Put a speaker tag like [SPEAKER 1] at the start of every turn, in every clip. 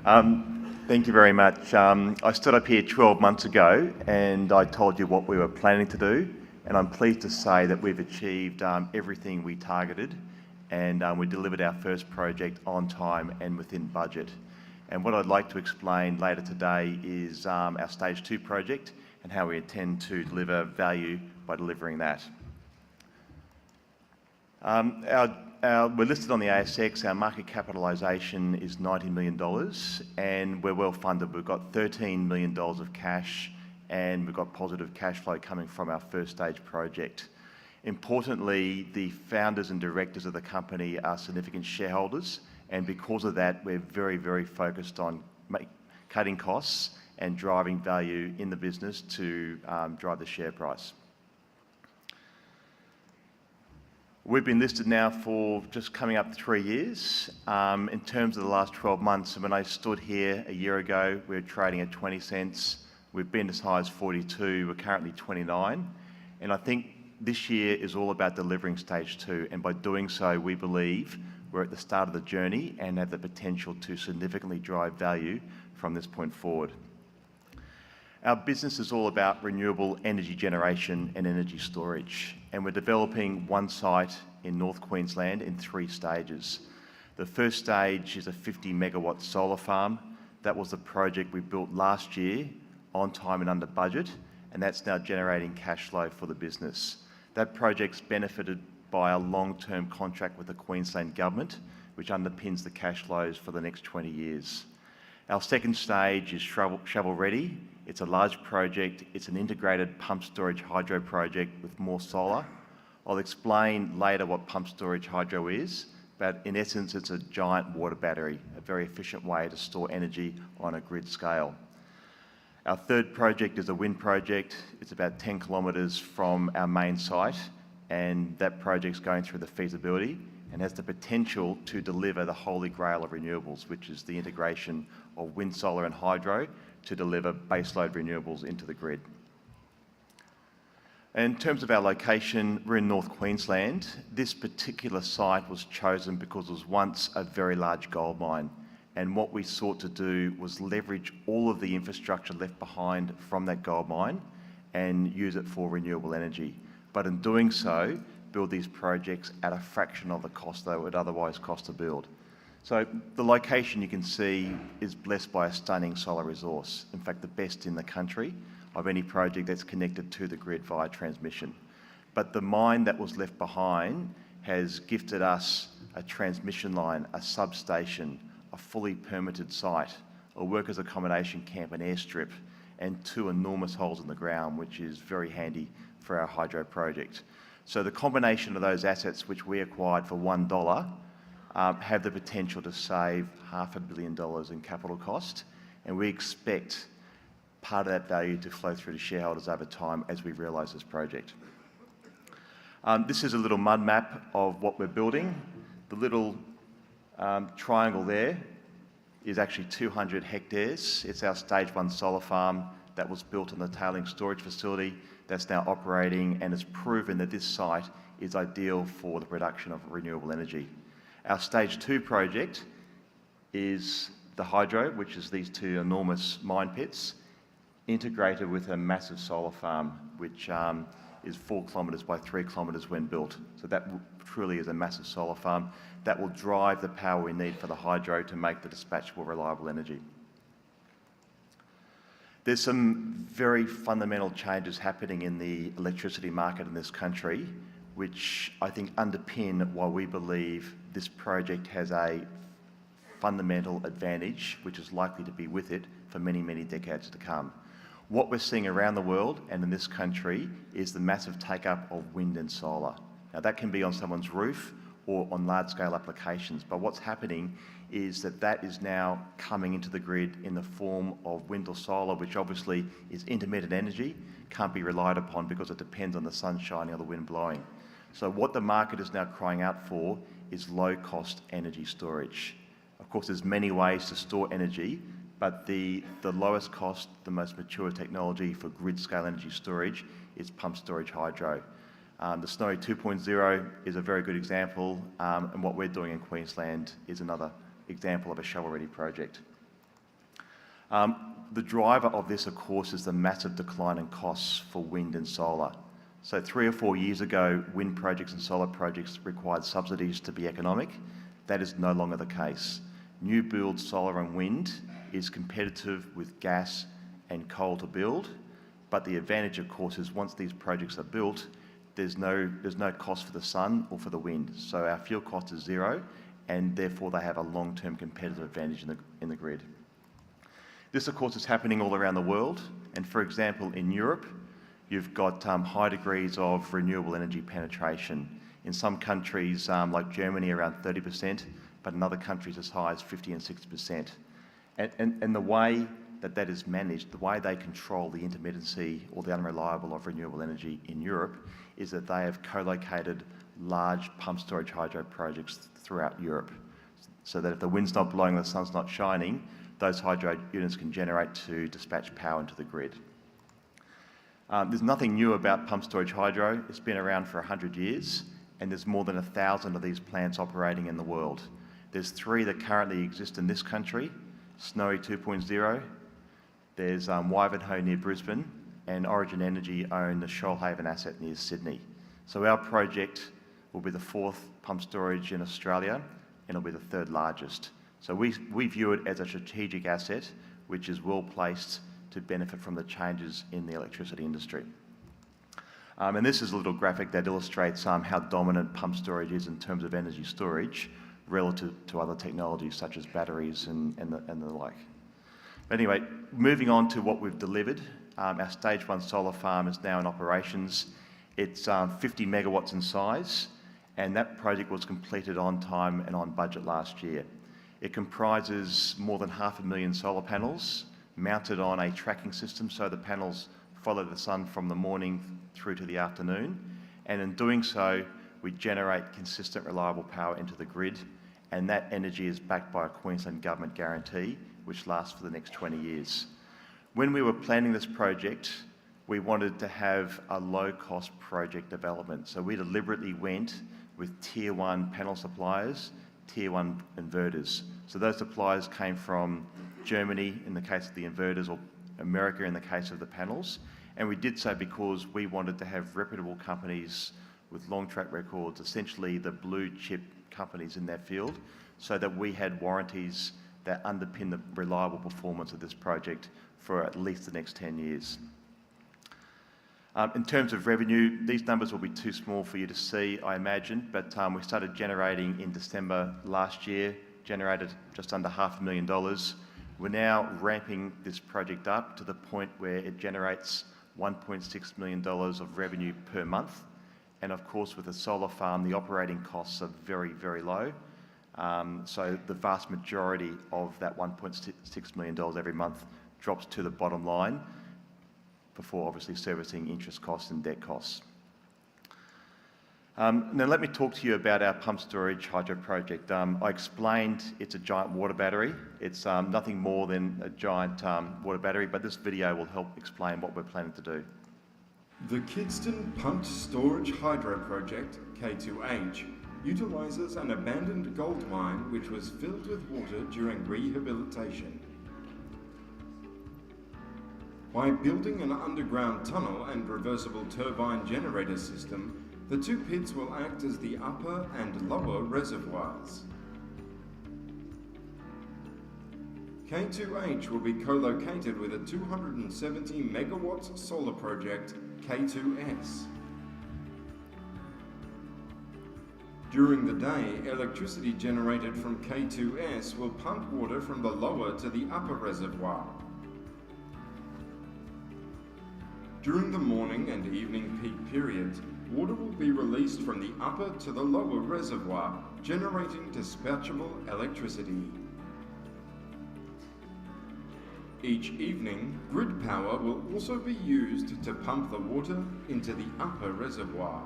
[SPEAKER 1] Thank you very much. I stood up here 12 months ago and I told you what we were planning to do, and I'm pleased to say that we've achieved everything we targeted, and we delivered our first project on time and within budget. And what I'd like to explain later today is our Stage 2 project and how we intend to deliver value by delivering that. We're listed on the ASX. Our market capitalisation is $90 million and we're well funded. We've got $13 million of cash and we've got positive cash flow coming from our first stage project. Importantly, the founders and directors of the company are significant shareholders, and because of that, we're very, very focused on cutting costs and driving value in the business to drive the share price. We've been listed now for just coming up 3 years. In terms of the last 12 months, when I stood here a year ago, we were trading at 20 cents. We've been as high as 42. We're currently 29. And I think this year is all about delivering Stage 2. And by doing so, we believe we're at the start of the journey and have the potential to significantly drive value from this point forward. Our business is all about renewable energy generation and energy storage, and we're developing one site in North Queensland in 3 stages. The first stage is a 50 megawatt solar farm. That was the project we built last year on time and under budget, and that's now generating cash flow for the business. That project's benefited by a long-term contract with the Queensland Government, which underpins the cash flows for the next 20 years. Our second stage is shovel ready. It's a large project. It's an integrated pump storage hydro project with more solar. I'll explain later what pump storage hydro is, but in essence, it's a giant water battery, a very efficient way to store energy on a grid scale. Our third project is a wind project. It's about 10 kilometres from our main site, and that project's going through the feasibility and has the potential to deliver the holy grail of renewables, which is the integration of wind, solar and hydro to deliver baseload renewables into the grid. In terms of our location, we're in North Queensland. This particular site was chosen because it was once a very large gold mine, and what we sought to do was leverage all of the infrastructure left behind from that gold mine and use it for renewable energy. But in doing so, build these projects at a fraction of the cost they would otherwise cost to build. So the location you can see is blessed by a stunning solar resource, in fact the best in the country of any project that's connected to the grid via transmission. But the mine that was left behind has gifted us a transmission line, a substation, a fully permitted site, a workers' accommodation camp, an airstrip, and 2 enormous holes in the ground, which is very handy for our hydro project. So the combination of those assets which we acquired for $1 have the potential to save $500 million in capital cost, and we expect part of that value to flow through to shareholders over time as we realise this project. This is a little mud map of what we're building. The little triangle there is actually 200 hectares. It's our Stage 1 solar farm that was built on the tailings storage facility that's now operating, and has proven that this site is ideal for the production of renewable energy. Our Stage 2 project is the hydro, which is these 2 enormous mine pits, integrated with a massive solar farm, which is 4 kilometres by 3 kilometres when built. So that truly is a massive solar farm that will drive the power we need for the hydro to make the dispatchable, reliable energy. There's some very fundamental changes happening in the electricity market in this country, which I think underpin why we believe this project has a fundamental advantage, which is likely to be with it for many, many decades to come. What we're seeing around the world and in this country is the massive take-up of wind and solar. Now that can be on someone's roof or on large-scale applications, but what's happening is that that is now coming into the grid in the form of wind or solar, which obviously is intermittent energy, can't be relied upon because it depends on the sun shining or the wind blowing. So what the market is now crying out for is low-cost energy storage. Of course, there's many ways to store energy, but the lowest cost, the most mature technology for grid-scale energy storage is pump storage hydro. The Snowy 2.0 is a very good example, and what we're doing in Queensland is another example of a shovel-ready project. The driver of this, of course, is the massive decline in costs for wind and solar. So 3 or 4 years ago, wind projects and solar projects required subsidies to be economic. That is no longer the case. New build solar and wind is competitive with gas and coal to build, but the advantage, of course, is once these projects are built, there's no cost for the sun or for the wind. So our fuel cost is zero, and therefore they have a long-term competitive advantage in the grid. This, of course, is happening all around the world, and for example, in Europe, you've got high degrees of renewable energy penetration. In some countries, like Germany, around 30%, but in other countries as high as 50 and 60%. And the way that is managed, the way they control the intermittency or the unreliable of renewable energy in Europe is that they have co-located large pump storage hydro projects throughout Europe, so that if the wind's not blowing, the sun's not shining, those hydro units can generate to dispatch power into the grid. There's nothing new about pump storage hydro. It's been around for 100 years, and there's more than 1,000 of these plants operating in the world. There's 3 that currently exist in this country, Snowy 2.0, there's Wivenhoe near Brisbane, and Origin Energy own the Shoalhaven asset near Sydney. So our project will be the 4th pump storage in Australia, and it'll be the 3rd largest. So we view it as a strategic asset, which is well placed to benefit from the changes in the electricity industry. And this is a little graphic that illustrates how dominant pump storage is in terms of energy storage relative to other technologies such as batteries and the like. But anyway, moving on to what we've delivered, our stage 1 solar farm is now in operations. It's 50 megawatts in size, and that project was completed on time and on budget last year. It comprises more than 500,000 solar panels mounted on a tracking system, so the panels follow the sun from the morning through to the afternoon, and in doing so we generate consistent reliable power into the grid, and that energy is backed by a Queensland Government guarantee which lasts for the next 20 years. When we were planning this project, we wanted to have a low-cost project development, so we deliberately went with Tier 1 panel suppliers, Tier 1 inverters. So those suppliers came from Germany in the case of the inverters, or America in the case of the panels, and we did so because we wanted to have reputable companies with long track records, essentially the blue chip companies in their field, so that we had warranties that underpin the reliable performance of this project for at least the next 10 years. In terms of revenue, these numbers will be too small for you to see, I imagine, but we started generating in December last year, generated just under $500,000. We're now ramping this project up to the point where it generates $1.6 million of revenue per month. And of course, with a solar farm, the operating costs are very, very low. So the vast majority of that $1.6 million every month drops to the bottom line before obviously servicing interest costs and debt costs. Now let me talk to you about our pump storage hydro project. I explained it's a giant water battery. It's nothing more than a giant water battery, but this video will help explain what we're planning to do.
[SPEAKER 2] The Kidston Pumped Storage Hydro Project, K2H, utilises an abandoned gold mine which was filled with water during rehabilitation. By building an underground tunnel and reversible turbine generator system, the 2 pits will act as the upper and lower reservoirs. K2H will be co-located with a 270 megawatt solar project, K2S. During the day, electricity generated from K2S will pump water from the lower to the upper reservoir. During the morning and evening peak periods, water will be released from the upper to the lower reservoir, generating dispatchable electricity. Each evening, grid power will also be used to pump the water into the upper reservoir.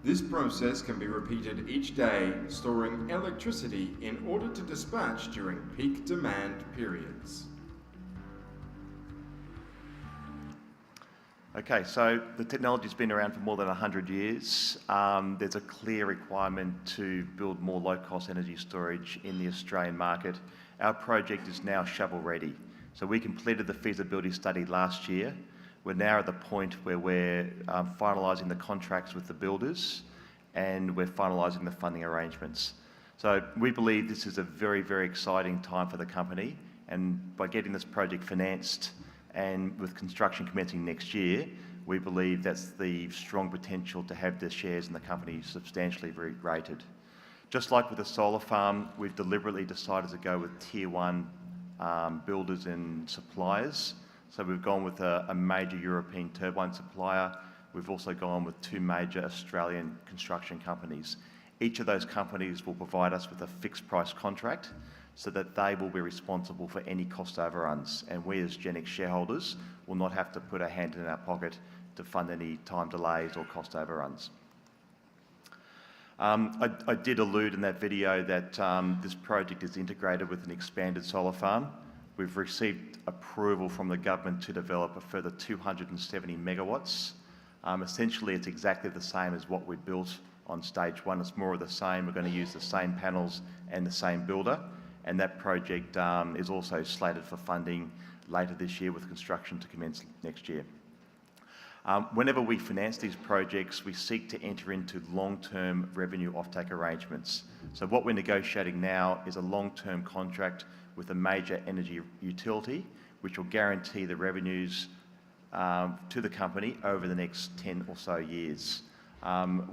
[SPEAKER 2] This process can be repeated each day, storing electricity in order to dispatch during peak demand periods.
[SPEAKER 1] Okay, so the technology's been around for more than 100 years. There's a clear requirement to build more low-cost energy storage in the Australian market. Our project is now shovel-ready. So we completed the feasibility study last year. We're now at the point where we're finalising the contracts with the builders and we're finalising the funding arrangements. So we believe this is a very, very exciting time for the company, and by getting this project financed and with construction commencing next year, we believe that's the strong potential to have the shares in the company substantially re-rated. Just like with the solar farm, we've deliberately decided to go with tier one builders and suppliers. So we've gone with a major European turbine supplier. We've also gone with two major Australian construction companies. Each of those companies will provide us with a fixed price contract so that they will be responsible for any cost overruns, and we as Genex shareholders will not have to put a hand in our pocket to fund any time delays or cost overruns. I did allude in that video that this project is integrated with an expanded solar farm. We've received approval from the government to develop a further 270 megawatts. Essentially, it's exactly the same as what we built on stage one. It's more of the same. We're going to use the same panels and the same builder, and that project is also slated for funding later this year with construction to commence next year. Whenever we finance these projects, we seek to enter into long-term revenue offtake arrangements. So what we're negotiating now is a long-term contract with a major energy utility, which will guarantee the revenues to the company over the next 10 or so years.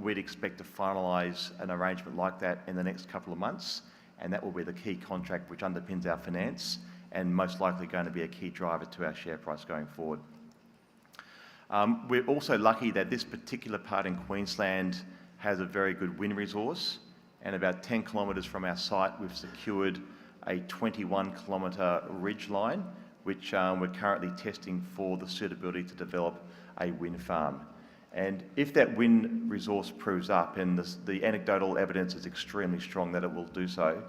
[SPEAKER 1] We'd expect to finalise an arrangement like that in the next couple of months, and that will be the key contract which underpins our finance and most likely going to be a key driver to our share price going forward. We're also lucky that this particular part in Queensland has a very good wind resource, and about 10 kilometres from our site we've secured a 21-kilometre ridge line which we're currently testing for the suitability to develop a wind farm. And if that wind resource proves up, and the anecdotal evidence is extremely strong that it will do so,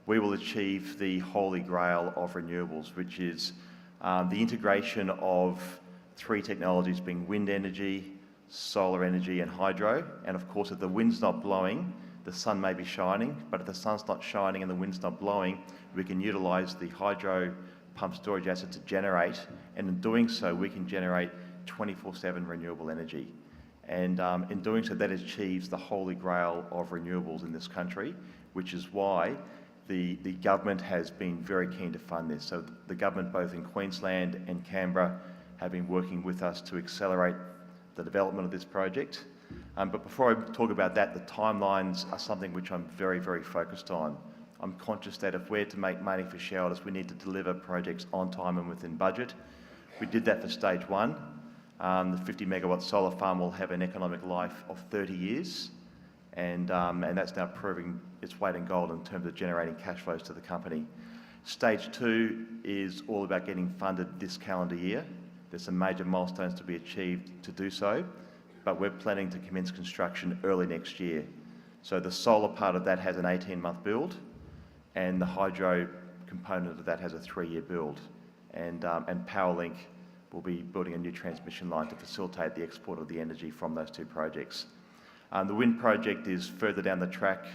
[SPEAKER 1] we will achieve the holy grail of renewables, which is the integration of three technologies being wind energy, solar energy and hydro. And of course, if the wind's not blowing, the sun may be shining, but if the sun's not shining and the wind's not blowing, we can utilise the hydro pump storage asset to generate, and in doing so we can generate 24/7 renewable energy. And in doing so, that achieves the holy grail of renewables in this country, which is why the government has been very keen to fund this. So the government, both in Queensland and Canberra, have been working with us to accelerate the development of this project. But before I talk about that, the timelines are something which I'm very, very focused on. I'm conscious that if we're to make money for shareholders, we need to deliver projects on time and within budget. We did that for stage one. The 50 megawatt solar farm will have an economic life of 30 years, and that's now proving its weight in gold in terms of generating cash flows to the company. Stage two is all about getting funded this calendar year. There's some major milestones to be achieved to do so, but we're planning to commence construction early next year. So the solar part of that has an 18-month build, and the hydro component of that has a 3-year build. And PowerLink will be building a new transmission line to facilitate the export of the energy from those two projects. The wind project is further down the track.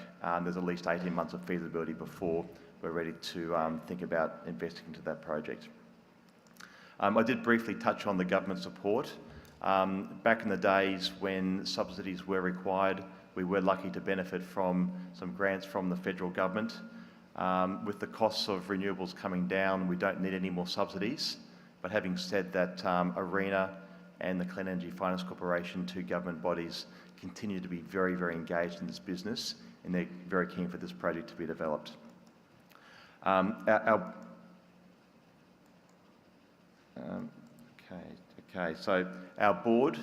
[SPEAKER 1] There's at least 18 months of feasibility before we're ready to think about investing into that project. I did briefly touch on the government support. Back in the days when subsidies were required, we were lucky to benefit from some grants from the federal government. With the costs of renewables coming down, we don't need any more subsidies. But having said that, ARENA and the Clean Energy Finance Corporation, two government bodies, continue to be very, very engaged in this business, and they're very keen for this project to be developed. So our board,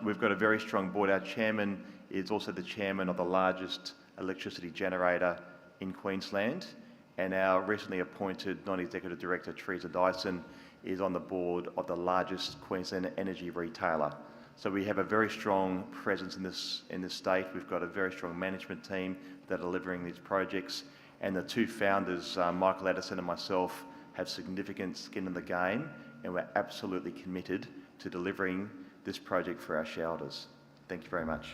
[SPEAKER 1] we've got a very strong board. Our chairman is also the chairman of the largest electricity generator in Queensland, and our recently appointed non-executive director, Teresa Dyson, is on the board of the largest Queensland energy retailer. So we have a very strong presence in this state. We've got a very strong management team that are delivering these projects, and the two founders, Michael Addison and myself, have significant skin in the game, and we're absolutely committed to delivering this project for our shareholders. Thank you very much.